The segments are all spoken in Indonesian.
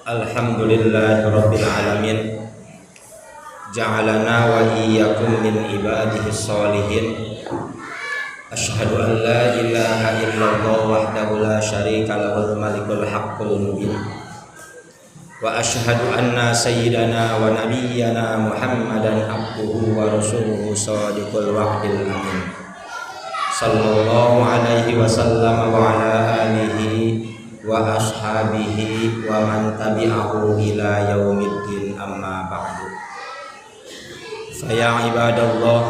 Alhamdulillahirabbil alamin. Ja'alana wa iyyakum min ibadihis sholihin. Asyhadu an la ilaha illallah wahdahu la syarika lahul malikul haqqul mubin. Wa asyhadu anna sayyidana wa nabiyyana Muhammadan abduhu wa rasuluhu shadiqul wa'dil amin. Sallallahu alaihi wasallam wa ala alihi wa ashabihi wa man tabi'ahu ila yaumiddin, amma ba'du. Fa ya ibadallah,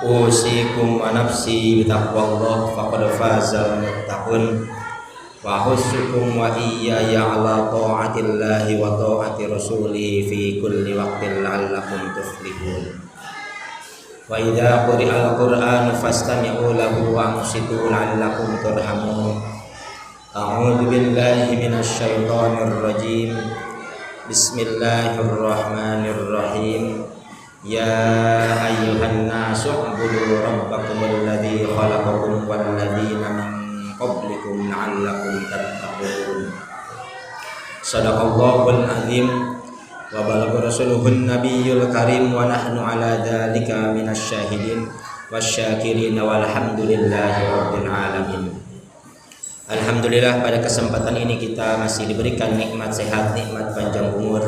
usikum wa nafsi bitaqwallah faqad fazal muttaqun wa husukum wa iyaya ala ta'atillahi wa ta'ati rasuli fi kulli waqtin la'allakum tuflihun. Wa idza quri'al qur'anu fastami'u lahu wa ansitu la'allakum turhamun. A'udzu billahi minasy syaithanir rajim. Bismillahirrahmanirrahim. Ya ayyuhan nasu ubudu rabbakumul ladzi khalaqakum wal ladzina min qablikum la'allakum tattaqun. Shadaqallahul azim wa balagha rasuluhun nabiyyul karim wa nahnu ala dzalika minasy syahidin wasyakirin walhamdulillahi rabbil alamin. Alhamdulillah, pada kesempatan ini kita masih diberikan nikmat sehat, nikmat panjang umur,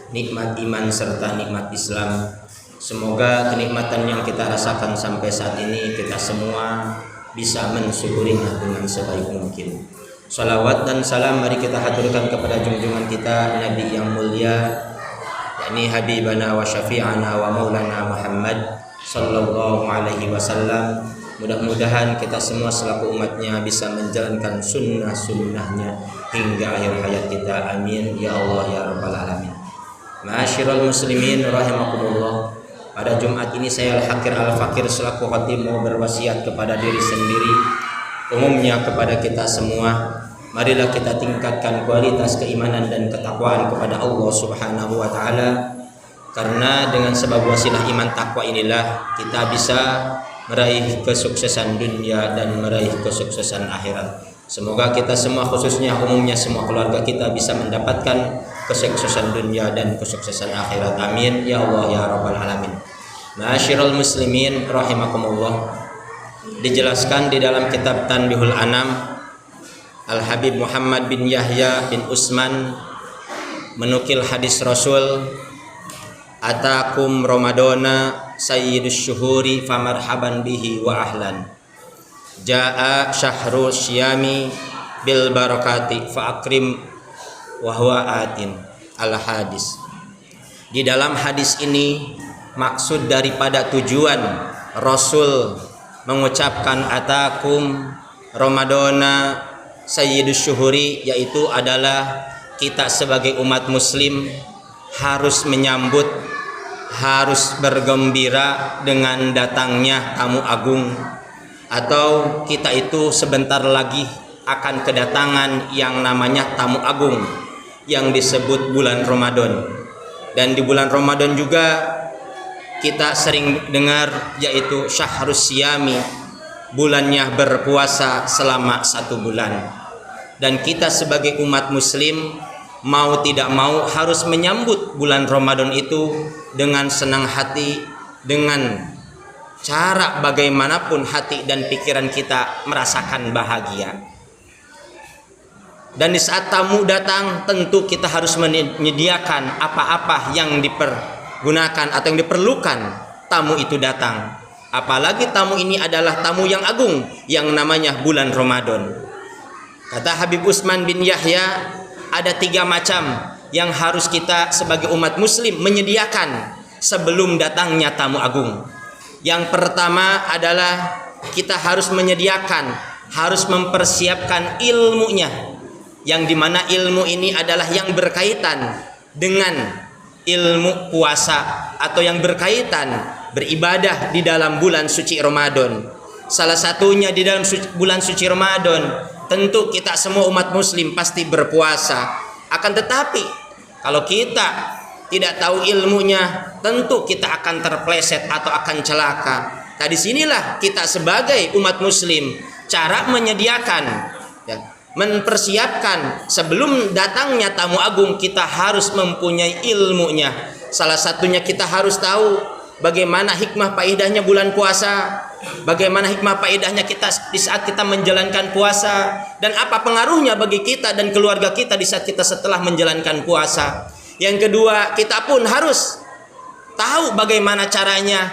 nikmat iman serta nikmat Islam. Semoga kenikmatan yang kita rasakan sampai saat ini kita semua bisa mensyukurinya dengan sebaik mungkin. Salawat dan salam mari kita haturkan kepada junjungan kita Nabi yang mulia, yakni Habibana wa Syafi'ana wa Maulana Muhammad sallallahu alaihi wasallam. Mudah-mudahan kita semua selaku umatnya bisa menjalankan sunnah-sunnahnya hingga akhir hayat kita. Amin ya Allah ya Rabbal alamin. Ma'asyiral muslimin rahimakumullah. Pada Jumat ini saya Al-Hakir Al-Fakir selaku khatib mau berwasiat kepada diri sendiri, umumnya kepada kita semua. Marilah kita tingkatkan kualitas keimanan dan ketakwaan kepada Allah Subhanahu wa taala. Karena dengan sebab wasilah iman takwa inilah kita bisa meraih kesuksesan dunia dan meraih kesuksesan akhirat. Semoga kita semua, khususnya umumnya semua keluarga kita bisa mendapatkan kesuksesan dunia dan kesuksesan akhirat. Amin ya Allah ya Rabbal alamin. Ma'asyiral muslimin rahimakumullah. Dijelaskan di dalam kitab Tanbihul Anam, Al-Habib Muhammad bin Yahya bin Utsman menukil hadis Rasul, atakum Ramadana sayyidus syuhuri famarhaban bihi wa ahlan. Jaa syahrul syiyami bil barakati fa akrim wa huwa atin. Al hadis. Di dalam hadis ini maksud daripada tujuan Rasul mengucapkan atakum Ramadana sayyidus syuhuri, yaitu adalah kita sebagai umat muslim harus menyambut, harus bergembira dengan datangnya tamu agung, atau kita itu sebentar lagi akan kedatangan yang namanya tamu agung yang disebut bulan Ramadan. Dan di bulan Ramadan juga kita sering dengar yaitu syahrus siyami, bulannya berpuasa selama 1 bulan. Dan kita sebagai umat muslim mau tidak mau harus menyambut bulan Ramadan itu dengan senang hati, dengan cara bagaimanapun hati dan pikiran kita merasakan bahagia. Dan di saat tamu datang tentu kita harus menyediakan apa-apa yang dipergunakan atau yang diperlukan tamu itu datang. Apalagi tamu ini adalah tamu yang agung yang namanya bulan Ramadan. Kata Habib Utsman bin Yahya, ada 3 macam yang harus kita sebagai umat muslim menyediakan sebelum datangnya tamu agung. Yang pertama adalah kita harus menyediakan, harus mempersiapkan ilmunya, yang dimana ilmu ini adalah yang berkaitan dengan ilmu puasa atau yang berkaitan beribadah di dalam bulan suci Ramadan. Salah satunya di dalam bulan suci Ramadan tentu kita semua umat muslim pasti berpuasa. Akan tetapi kalau kita tidak tahu ilmunya, tentu kita akan terpleset atau akan celaka. Nah, disinilah kita sebagai umat muslim cara menyediakan, ya, mempersiapkan sebelum datangnya tamu agung, kita harus mempunyai ilmunya. Salah satunya kita harus tahu bagaimana hikmah faedahnya bulan puasa, bagaimana hikmah faedahnya kita di saat kita menjalankan puasa, dan apa pengaruhnya bagi kita dan keluarga kita di saat kita setelah menjalankan puasa. Yang kedua, kita pun harus tahu bagaimana caranya,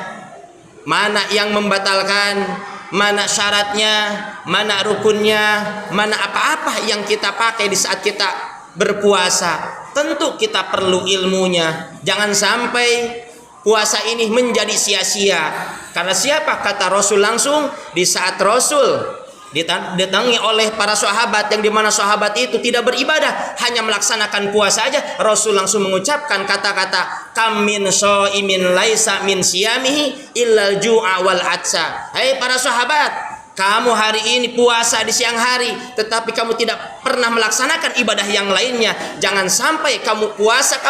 mana yang membatalkan, mana syaratnya, mana rukunnya, mana apa-apa yang kita pakai di saat kita berpuasa. Tentu kita perlu ilmunya. Jangan sampai puasa ini menjadi sia-sia. Karena siapa? Kata Rasul langsung di saat Rasul didatangi oleh para sahabat, yang dimana sahabat itu tidak beribadah, hanya melaksanakan puasa aja. Rasul langsung mengucapkan kata-kata, kam min shaimin laisa min siyamihi illal ju'a wal atsa. Hai para sahabat, kamu hari ini puasa di siang hari, tetapi kamu tidak pernah melaksanakan ibadah yang lainnya. Jangan sampai kamu puasa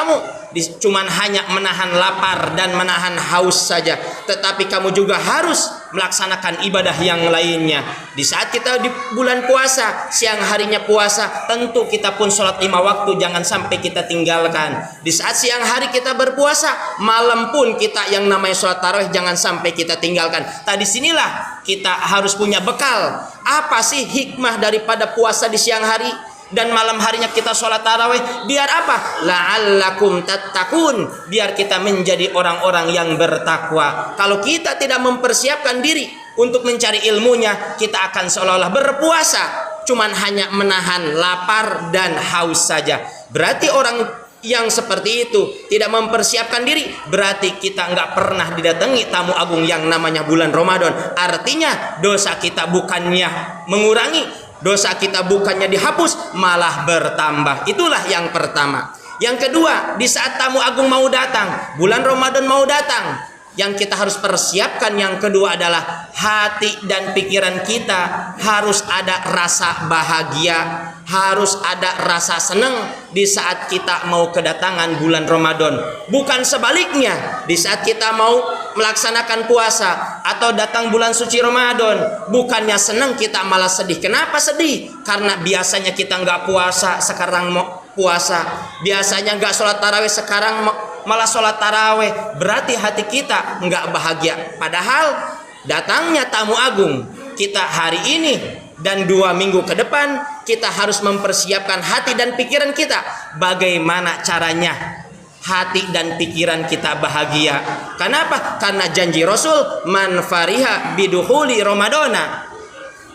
cuman hanya menahan lapar dan menahan haus saja, tetapi kamu juga harus melaksanakan ibadah yang lainnya. Di saat kita di bulan puasa, siang harinya puasa, tentu kita pun sholat 5 waktu jangan sampai kita tinggalkan. Di saat siang hari kita berpuasa, malam pun kita yang namanya sholat tarawih jangan sampai kita tinggalkan. Tadi sinilah kita harus punya bekal. Apa sih hikmah daripada puasa di siang hari dan malam harinya kita sholat tarawih? Biar apa? La'allakum tattaqun, biar kita menjadi orang-orang yang bertakwa. Kalau kita tidak mempersiapkan diri untuk mencari ilmunya, kita akan seolah-olah berpuasa cuman hanya menahan lapar dan haus saja. Berarti orang yang seperti itu tidak mempersiapkan diri, berarti kita nggak pernah didatangi tamu agung yang namanya bulan Ramadan. Artinya dosa kita bukannya mengurangi, dosa kita bukannya dihapus, malah bertambah. Itulah yang pertama. Yang kedua, di saat tamu agung mau datang, bulan Ramadan mau datang, yang kita harus persiapkan yang kedua adalah hati dan pikiran kita harus ada rasa bahagia, harus ada rasa senang di saat kita mau kedatangan bulan Ramadan. Bukan sebaliknya, di saat kita mau melaksanakan puasa atau datang bulan suci Ramadan, bukannya senang kita malah sedih. Kenapa sedih? Karena biasanya kita nggak puasa, sekarang mau puasa. Biasanya nggak sholat tarawih, sekarang malah sholat tarawih. Berarti hati kita nggak bahagia. Padahal datangnya tamu agung kita hari ini dan 2 minggu ke depan, kita harus mempersiapkan hati dan pikiran kita. Bagaimana caranya hati dan pikiran kita bahagia? Kenapa? Karena janji Rasul, man fariha biduhuli Ramadana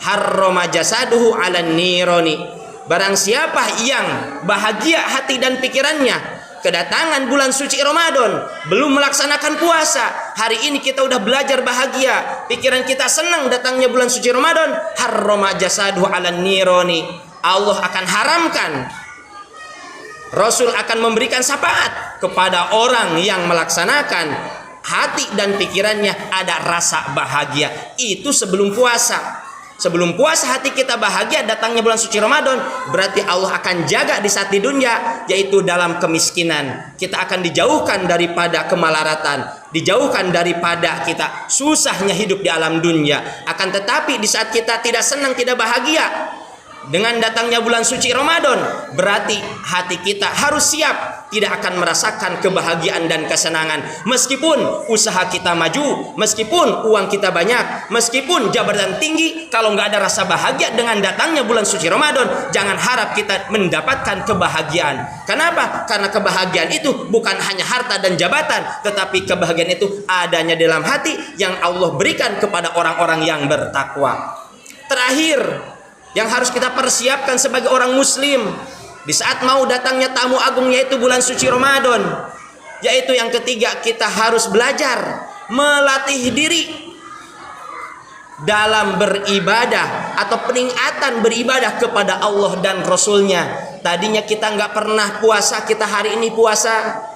harrama jasaduhu ala nironi. Barang siapa yang bahagia hati dan pikirannya kedatangan bulan suci Ramadan, belum melaksanakan puasa, hari ini kita udah belajar bahagia, pikiran kita senang datangnya bulan suci Ramadan, harrama jasaduhu ala nironi. Allah akan haramkan, Rasul akan memberikan syafaat kepada orang yang melaksanakan hati dan pikirannya ada rasa bahagia. Itu sebelum puasa. Sebelum puasa hati kita bahagia datangnya bulan suci Ramadan, berarti Allah akan jaga di saat di dunia, yaitu dalam kemiskinan. Kita akan dijauhkan daripada kemelaratan, dijauhkan daripada kita susahnya hidup di alam dunia. Akan tetapi di saat kita tidak senang, tidak bahagia dengan datangnya bulan suci Ramadan, berarti hati kita harus siap tidak akan merasakan kebahagiaan dan kesenangan. Meskipun usaha kita maju, meskipun uang kita banyak, meskipun jabatan tinggi, kalau nggak ada rasa bahagia dengan datangnya bulan suci Ramadan, jangan harap kita mendapatkan kebahagiaan. Kenapa? Karena kebahagiaan itu bukan hanya harta dan jabatan, tetapi kebahagiaan itu adanya dalam hati yang Allah berikan kepada orang-orang yang bertakwa. Terakhir, yang harus kita persiapkan sebagai orang muslim di saat mau datangnya tamu agung, yaitu bulan suci Ramadan, yaitu yang ketiga, kita harus belajar melatih diri dalam beribadah atau peningkatan beribadah kepada Allah dan Rasulnya. Tadinya kita nggak pernah puasa, kita hari ini puasa.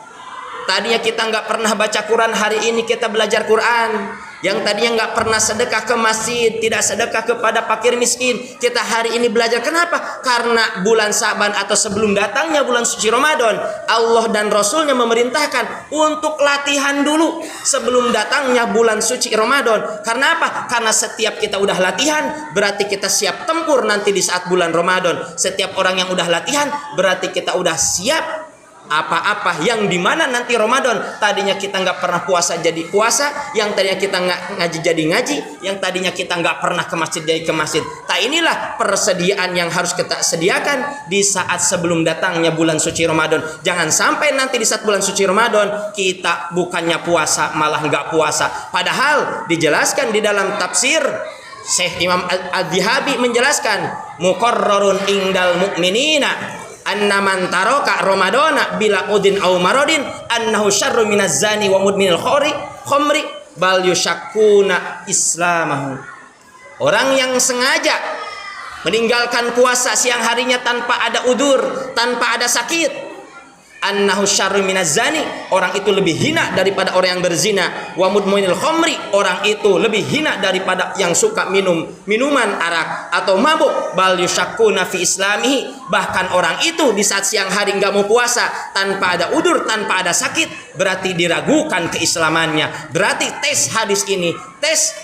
Tadinya kita nggak pernah baca Quran, hari ini kita belajar Quran. Yang tadinya nggak pernah sedekah ke masjid, tidak sedekah kepada fakir miskin, kita hari ini belajar. Kenapa? Karena bulan Sa'ban atau sebelum datangnya bulan suci Ramadan, Allah dan Rasulnya memerintahkan untuk latihan dulu sebelum datangnya bulan suci Ramadan. Karena apa? Karena setiap kita udah latihan, berarti kita siap tempur nanti di saat bulan Ramadan. Setiap orang yang udah latihan, berarti kita udah siap apa-apa yang dimana nanti Ramadan tadinya kita nggak pernah puasa jadi puasa, yang tadinya kita nggak ngaji jadi ngaji, yang tadinya kita nggak pernah ke masjid jadi ke masjid. Tak inilah persediaan yang harus kita sediakan di saat sebelum datangnya bulan suci Ramadan. Jangan sampai nanti di saat bulan suci Ramadan kita bukannya puasa malah nggak puasa. Padahal dijelaskan di dalam tafsir Syekh Imam Al-Dhahabi menjelaskan muqarrarun indal mu'minina anna man taraka ramadana bila udin aw maradin annahu syarru minaz zani wa mudminil khamri bal yushakkuna islamahu. Orang yang sengaja meninggalkan puasa siang harinya tanpa ada udur, tanpa ada sakit, annahu syarru minaz zani, orang itu lebih hina daripada orang yang berzina, wa mudminil khamri, orang itu lebih hina daripada yang suka minum minuman arak atau mabuk, bal yushakkuna fi islamihi, bahkan orang itu di saat siang hari nggak mau puasa tanpa ada udur, tanpa ada sakit, berarti diragukan keislamannya. Berarti tes hadis ini, tes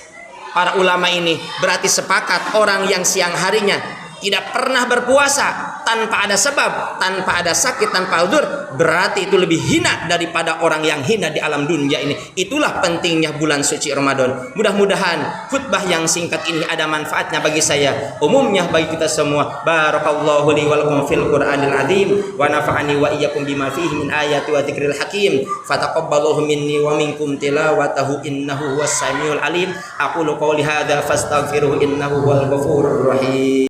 para ulama ini, berarti sepakat orang yang siang harinya tidak pernah berpuasa tanpa ada sebab, tanpa ada sakit, tanpa udzur, berarti itu lebih hina daripada orang yang hina di alam dunia ini. Itulah pentingnya bulan suci Ramadan. Mudah-mudahan khutbah yang singkat ini ada manfaatnya bagi saya, umumnya bagi kita semua. Barakallahu li wa lakum fil Qur'anil azim wa nafa'ani wa iyyakum bima fihi min ayati wa dzikril hakim. Fataqabbaluhu minni wa minkum tilawatahu innahu huwas samiul alim. Aqulu qouli hadza fastaghfiruhu innahu huwal ghafurur rahim.